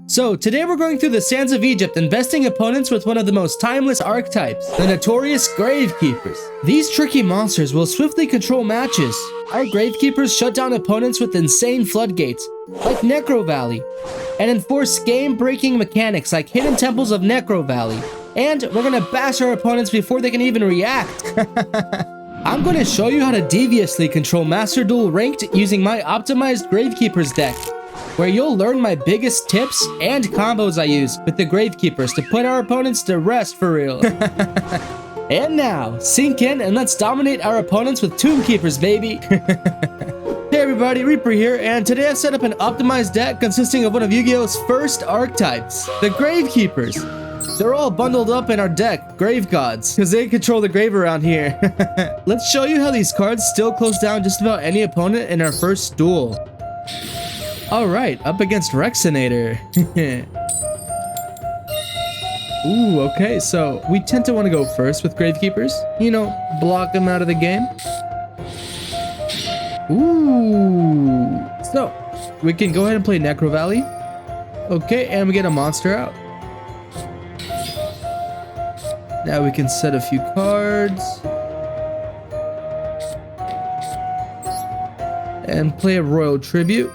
So today we're going through the sands of Egypt, investing opponents with one of the most timeless archetypes, the notorious Gravekeepers. These tricky monsters will swiftly control matches. Our Gravekeepers shut down opponents with insane floodgates, like necrovalley, and enforce game-breaking mechanics like hidden temples of necrovalley. And we're gonna bash our opponents before they can even react. I'm gonna show you how to deviously control Master Duel Ranked using my optimized Gravekeepers deck, where you'll learn my biggest tips and combos I use with the Gravekeepers to put our opponents to rest for real. And now, sink in and let's dominate our opponents with Tomb Keepers, baby. Hey everybody, Reaper here, and today I've set up an optimized deck consisting of one of Yu-Gi-Oh's first archetypes, the Gravekeepers. They're all bundled up in our deck, Grave Gods, because they control the grave around here. Let's show you how these cards still close down just about any opponent in our first duel. Alright, up against Rexinator. Ooh, okay, so we tend to want to go first with Gravekeepers. You know, block them out of the game. Ooh. So, we can go ahead and play necrovalley. Okay, and we get a monster out. Now we can set a few cards. And play a royal tribute.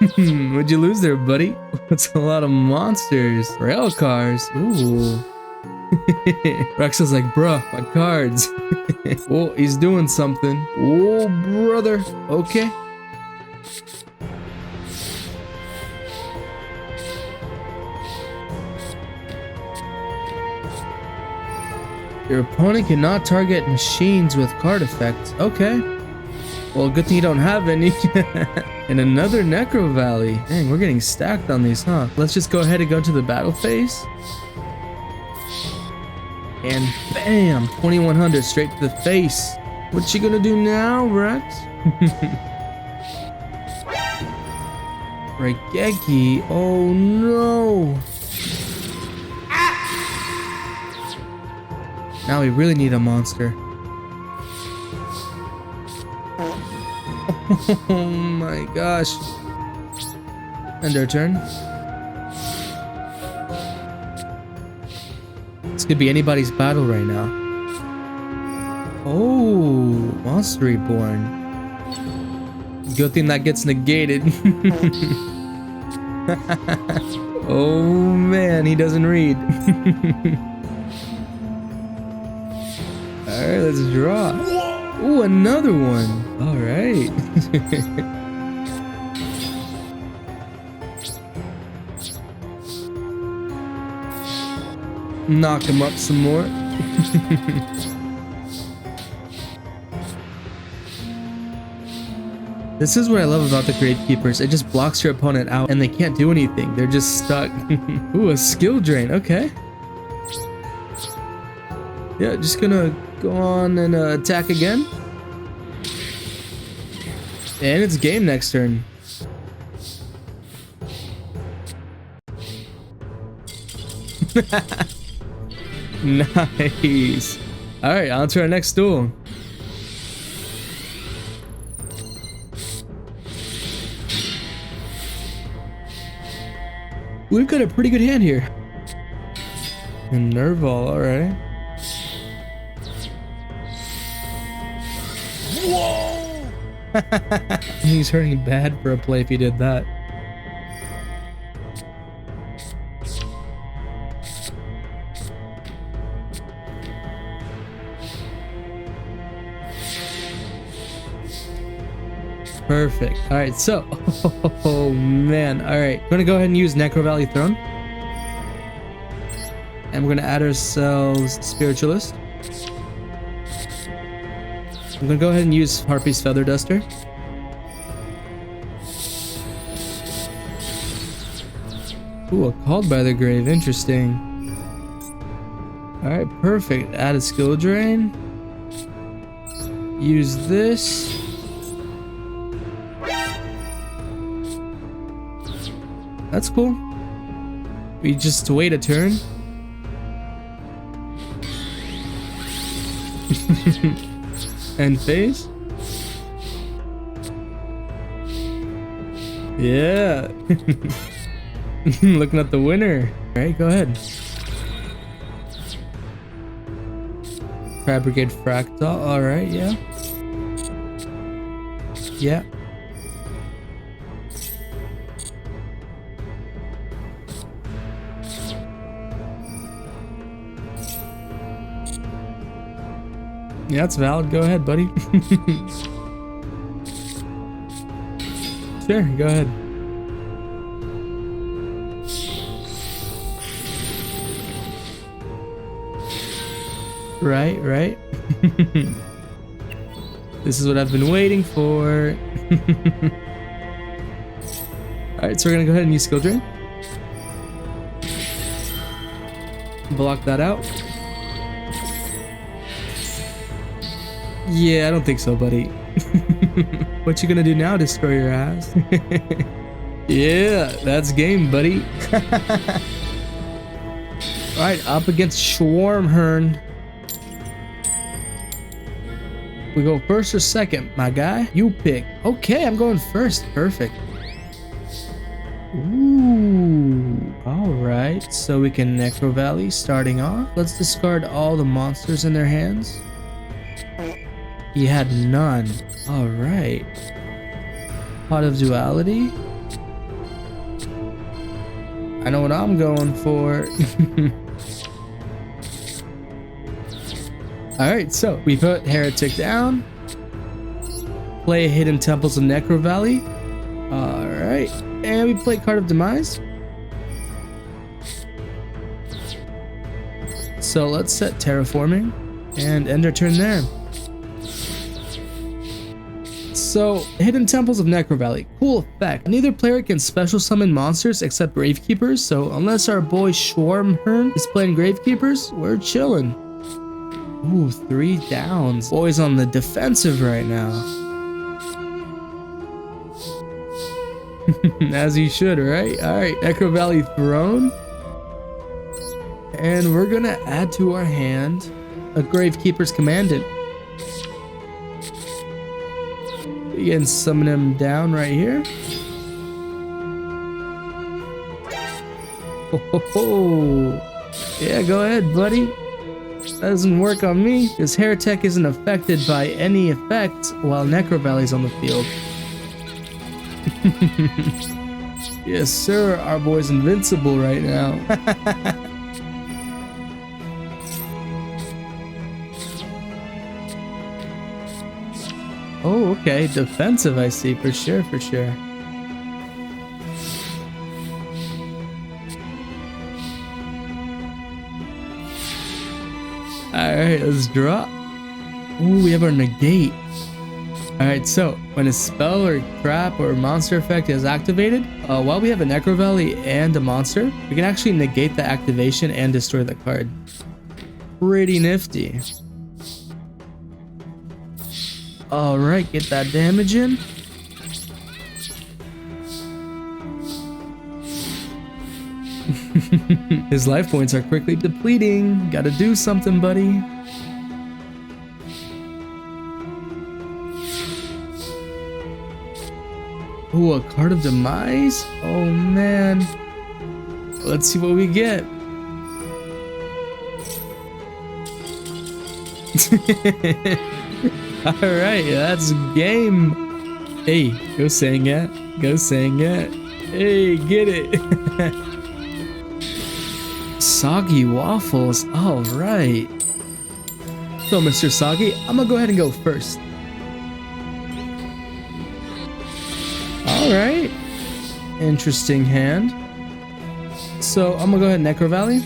What'd you lose there, buddy? That's a lot of monsters. Rail cars. Ooh. Rex is like, bruh, my cards. Oh, he's doing something. Oh, brother. Okay. Your opponent cannot target machines with card effects. Okay. Well, good thing you don't have any. And another necrovalley. Dang, we're getting stacked on these, huh? Let's just go ahead and go to the battle phase. And bam, 2100 straight to the face. What you gonna do now, Rex? Raigeki. Oh no. Now we really need a monster. Oh my gosh. End our turn. This could be anybody's battle right now. Oh, Monster Reborn. Good thing that gets negated. Oh man, he doesn't read. Alright, let's draw. Ooh, another one. Alright. Knock him up some more. This is what I love about the Gravekeepers. It just blocks your opponent out and they can't do anything. They're just stuck. Ooh, a skill drain. Okay. Yeah, just gonna go on and attack again. And it's game next turn. Nice. Alright, on to our next duel. We've got a pretty good hand here. A Nerval, alright. Whoa! He's hurting bad for a play if he did that. Perfect. All right, so, oh man. All right, we're gonna go ahead and use necrovalley Throne, and we're gonna add ourselves Spiritualist. I'm gonna go ahead and use Harpy's Feather Duster. Ooh, a Called by the Grave. Interesting. All right, perfect. Add a skill drain. Use this. That's cool. We just wait a turn. End phase. Yeah. Looking at the winner. All right, go ahead. Fabricate Fractal. All right, yeah. Yeah. Yeah, that's valid. Go ahead, buddy. Sure, go ahead. Right. This is what I've been waiting for. Alright, so we're gonna go ahead and use Skill Drain. Block that out. Yeah, I don't think so, buddy. What you gonna do now? Destroy your ass? Yeah, that's game, buddy. Alright, up against Shwarm. We go first or second, my guy? You pick. Okay, I'm going first. Perfect. Ooh. Alright, so we can necrovalley starting off. Let's discard all the monsters in their hands. He had none. Alright. Pot of Duality. I know what I'm going for. Alright, so we put Heretic down. Play Hidden Temples of Necrovalley. Alright. And we play Card of Demise. So let's set Terraforming and end our turn there. So, Hidden Temples of Necrovalley. Cool effect. Neither player can special summon monsters except Gravekeepers, so unless our boy Shwarm is playing Gravekeepers, we're chilling. Ooh, 3 downs. Boy's on the defensive right now. As he should, right? Alright, Necrovalley Throne. And we're gonna add to our hand a Gravekeeper's Commandant. You can summon him down right here. Yeah, go ahead, buddy. That doesn't work on me, because Heretic isn't affected by any effects while Necrovalley's on the field. Yes, sir. Our boy's invincible right now. Oh, okay. Defensive, I see. For sure. Alright, let's draw. Ooh, we have our negate. Alright, so when a spell or trap or monster effect is activated, while we have a necrovalley and a monster, we can actually negate the activation and destroy the card. Pretty nifty. Alright, get that damage in. His life points are quickly depleting. Gotta do something, buddy. Ooh, a card of demise? Oh man. Let's see what we get. Alright, that's game. Hey, go saying it. Hey, get it. Soggy waffles. Alright. So, Mr. Soggy, I'm gonna go ahead and go first. Alright. Interesting hand. So, I'm gonna go ahead and necrovalley.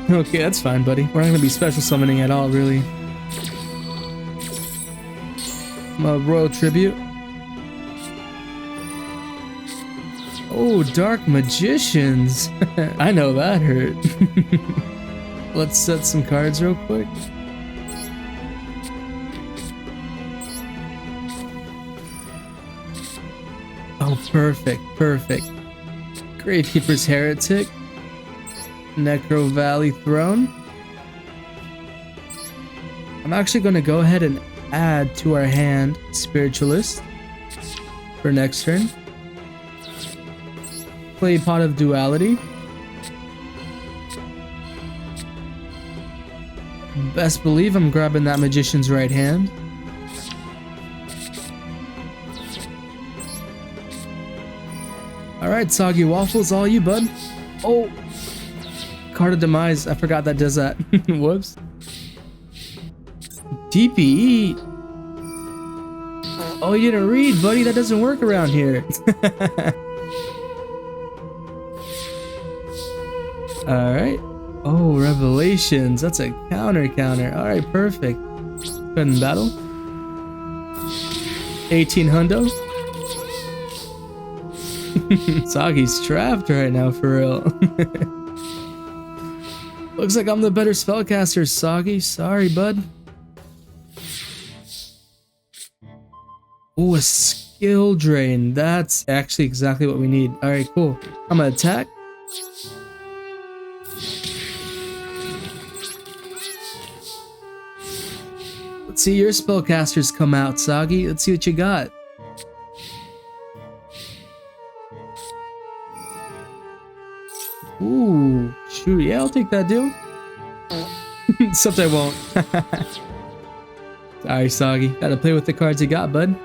Okay, that's fine, buddy. We're not gonna be special summoning at all, really. Royal Tribute. Oh, Dark Magicians. I know that hurt. Let's set some cards real quick. Oh, perfect. Gravekeeper's Heretic. Necrovalley Throne. I'm actually going to go ahead and add to our hand Spiritualist. for next turn. Play Pot of Duality. Best believe I'm grabbing that Magician's Right Hand. Alright, Soggy Waffles, all you, bud. Oh! Card of Demise. I forgot that does that. Whoops. DPE. Oh, you didn't read, buddy. That doesn't work around here. Alright. Oh, Revelations. That's a counter. Alright, perfect. Go ahead and battle. 18 hundo. Soggy's trapped right now, for real. Looks like I'm the better spellcaster, Soggy. Sorry, bud. Oh, a skill drain. That's actually exactly what we need. Alright, cool. I'm gonna attack. Let's see your spellcasters come out, Soggy. Let's see what you got. Ooh, shoot. Yeah, I'll take that deal. Except I won't. Sorry, Soggy. Gotta play with the cards you got, bud.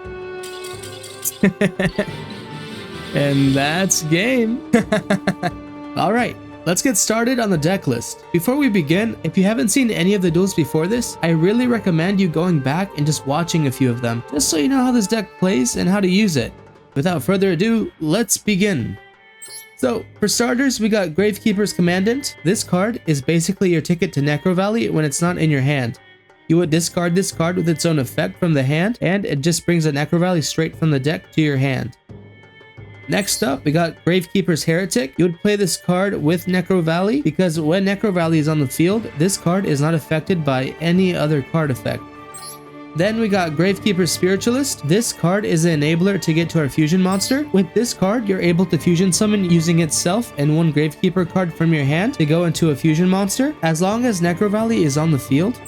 And that's game. Alright, let's get started on the deck list. Before we begin, if you haven't seen any of the duels before this, I really recommend you going back and just watching a few of them, just so you know how this deck plays and how to use it. Without further ado, let's begin. So, for starters, we got Gravekeeper's Commandant. This card is basically your ticket to Necrovalley when it's not in your hand. You would discard this card with its own effect from the hand, and it just brings a Necrovalley straight from the deck to your hand. Next up, we got Gravekeeper's Heretic. You would play this card with Necrovalley, because when Necrovalley is on the field, this card is not affected by any other card effect. Then we got Gravekeeper Spiritualist. This card is an enabler to get to our fusion monster. With this card, you're able to fusion summon using itself and one Gravekeeper card from your hand to go into a fusion monster, as long as Necrovalley is on the field.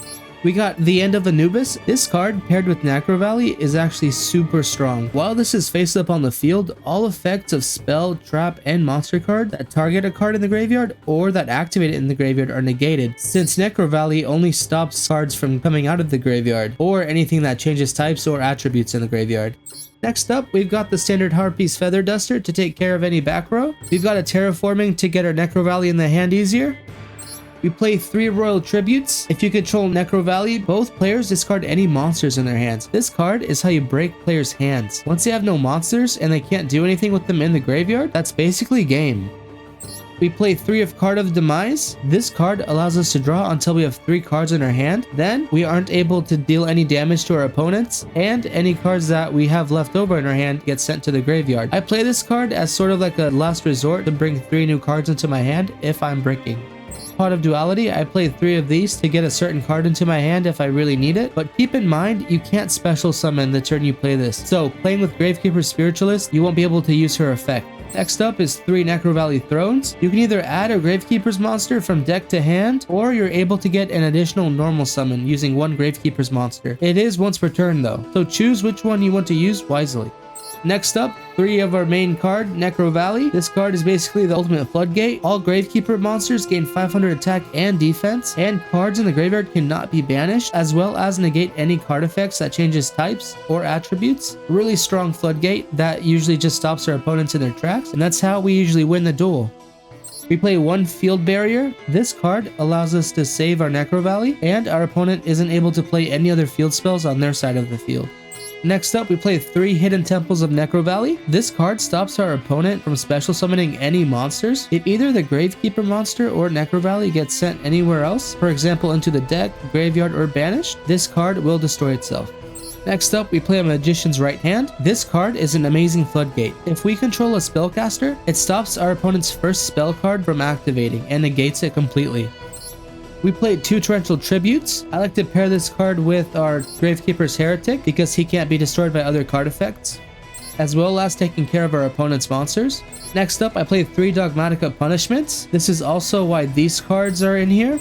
We got the End of Anubis. This card, paired with Necrovalley, is actually super strong. While this is face up on the field, all effects of spell, trap, and monster card that target a card in the graveyard or that activate it in the graveyard are negated, since Necrovalley only stops cards from coming out of the graveyard, or anything that changes types or attributes in the graveyard. Next up, we've got the standard Harpy's Feather Duster to take care of any back row. We've got a Terraforming to get our Necrovalley in the hand easier. We play 3 Royal Tributes. If you control Necrovalley, both players discard any monsters in their hands. This card is how you break players' hands. Once they have no monsters and they can't do anything with them in the graveyard, that's basically game. We play 3 of Card of Demise. This card allows us to draw until we have 3 cards in our hand. Then we aren't able to deal any damage to our opponents, and any cards that we have left over in our hand get sent to the graveyard. I play this card as sort of like a last resort to bring 3 new cards into my hand if I'm breaking. Pot of Duality, I play 3 of these to get a certain card into my hand if I really need it, but keep in mind you can't special summon the turn you play this, so playing with Gravekeeper Spiritualist, you won't be able to use her effect. Next up is 3 Necrovalley Thrones. You can either add a Gravekeeper's monster from deck to hand, or you're able to get an additional normal summon using 1 Gravekeeper's monster. It is once per turn though, so choose which one you want to use wisely. Next up, 3 of our main card, Necrovalley. This card is basically the ultimate floodgate. All Gravekeeper monsters gain 500 attack and defense, and cards in the graveyard cannot be banished, as well as negate any card effects that changes types or attributes. Really strong floodgate that usually just stops our opponents in their tracks, and that's how we usually win the duel. We play 1 Field Barrier. This card allows us to save our Necrovalley, and our opponent isn't able to play any other field spells on their side of the field. Next up, we play 3 Hidden Temples of Necrovalley. This card stops our opponent from special summoning any monsters. If either the Gravekeeper monster or Necrovalley gets sent anywhere else, for example into the deck, graveyard, or banished, this card will destroy itself. Next up, we play a Magician's Right Hand. This card is an amazing floodgate. If we control a spellcaster, it stops our opponent's first spell card from activating and negates it completely. We played 2 Torrential Tributes. I like to pair this card with our Gravekeeper's Heretic because he can't be destroyed by other card effects, as well as taking care of our opponent's monsters. Next up, I played 3 Dogmatica Punishments. This is also why these cards are in here.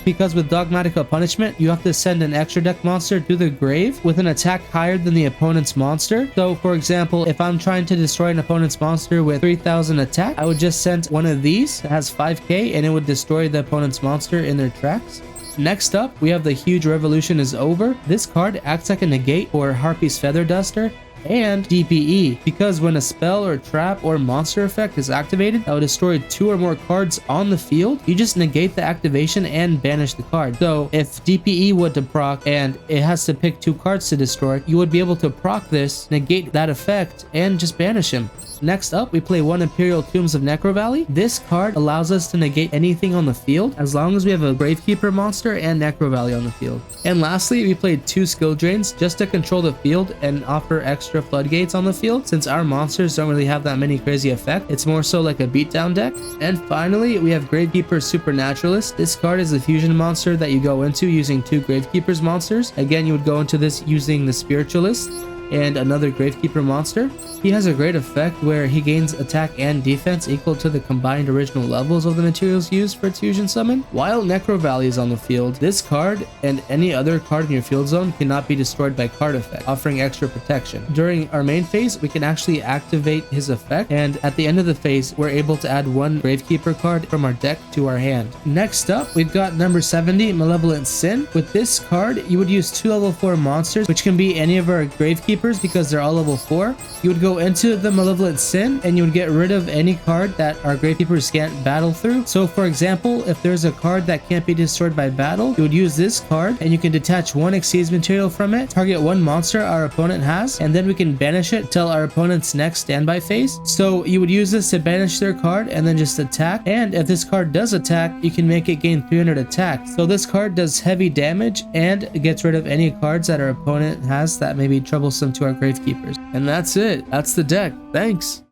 because with Dogmatical Punishment, you have to send an extra deck monster to the grave with an attack higher than the opponent's monster. So for example, if I'm trying to destroy an opponent's monster with 3000 attack, I would just send one of these that has 5k and it would destroy the opponent's monster in their tracks. Next up, we have the Huge Revolution is Over. This card acts like a negate for Harpy's Feather Duster and DPE, because when a spell or trap or monster effect is activated that will destroy 2 or more cards on the field, you just negate the activation and banish the card. So if DPE would to proc and it has to pick 2 cards to destroy, you would be able to proc this, negate that effect, and just banish him. Next up, we play 1 Imperial Tombs of Necrovalley. This card allows us to negate anything on the field as long as we have a Gravekeeper monster and Necrovalley on the field. And lastly, we played 2 Skill Drains just to control the field and offer extra floodgates on the field, since our monsters don't really have that many crazy effects. It's more so like a beatdown deck. And finally, we have Gravekeeper Supernaturalist. This card is a fusion monster that you go into using 2 Gravekeepers monsters. Again, you would go into this using the Spiritualist and another Gravekeeper monster. He has a great effect where he gains attack and defense equal to the combined original levels of the materials used for its fusion summon. While Necrovalley is on the field, this card and any other card in your field zone cannot be destroyed by card effect, offering extra protection. During our main phase, we can actually activate his effect, and at the end of the phase, we're able to add 1 Gravekeeper card from our deck to our hand. Next up, we've got number 70, Malevolent Sin. With this card, you would use 2 level 4 monsters, which can be any of our Gravekeepers because they're all level 4. You would go into the Malevolent Sin and you would get rid of any card that our Gravekeepers can't battle through. So for example, if there's a card that can't be destroyed by battle, you would use this card and you can detach 1 Exceeds material from it, target 1 monster our opponent has, and then we can banish it till our opponent's next standby phase. So you would use this to banish their card and then just attack, and if this card does attack, you can make it gain 300 attack. So this card does heavy damage and gets rid of any cards that our opponent has that may be troublesome to our Gravekeepers. And that's it. That's the deck. Thanks.